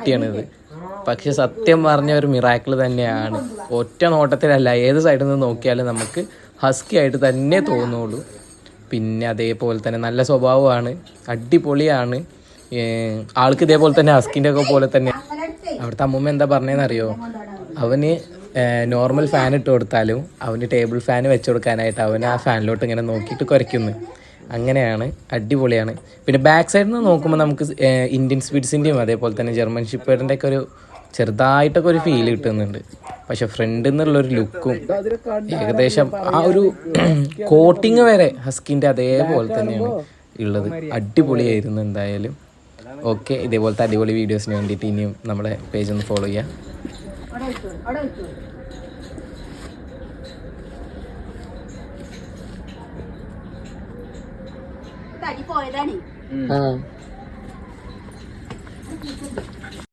കുട്ടിയാണിത്. പക്ഷെ സത്യം പറഞ്ഞ ഒരു മിറാക്കിൾ തന്നെയാണ്. ഒറ്റ നോട്ടത്തിലല്ല, ഏത് സൈഡിൽ നിന്ന് നോക്കിയാലും നമുക്ക് ഹസ്കി ആയിട്ട് തന്നെ തോന്നുള്ളൂ. പിന്നെ അതേപോലെ തന്നെ നല്ല സ്വഭാവമാണ്, അടിപൊളിയാണ്. ആൾക്ക് ഇതേപോലെ തന്നെ ഹസ്കിൻ്റെ ഒക്കെ പോലെ തന്നെ. അവിടുത്തെ അമ്മൂമ്മ എന്താ പറഞ്ഞതെന്നറിയോ, അവന് നോർമൽ ഫാൻ ഇട്ട് കൊടുത്താലും അവന് ടേബിൾ ഫാൻ വെച്ച് കൊടുക്കാനായിട്ട് അവൻ ആ ഫാനിലോട്ട് ഇങ്ങനെ നോക്കിയിട്ട് കുരയ്ക്കുന്നു. അങ്ങനെയാണ്, അടിപൊളിയാണ്. പിന്നെ ബാക്ക് സൈഡിൽ നിന്ന് നോക്കുമ്പോൾ നമുക്ക് ഇന്ത്യൻ സ്പിറ്റ്സിൻ്റെയും അതേപോലെ തന്നെ ജർമ്മൻ ഷെപ്പേർഡിൻ്റെ ഒക്കെ ഒരു ചെറുതായിട്ടൊക്കെ ഒരു ഫീൽ കിട്ടുന്നുണ്ട്. പക്ഷെ ഫ്രണ്ടിൽ നിന്നുള്ളൊരു ലുക്കും ഏകദേശം ആ ഒരു കോട്ടിങ് വരെ ഹസ്കിൻ്റെ അതേപോലെ തന്നെയാണ് ഉള്ളത്. അടിപൊളിയായിരുന്നു എന്തായാലും. ഓക്കെ, ഇതേപോലത്തെ അടിപൊളി വീഡിയോസിന് വേണ്ടിയിട്ട് ഇനിയും നമ്മുടെ പേജ് ഒന്ന് ഫോളോ ചെയ്യാം. പോയതാണ്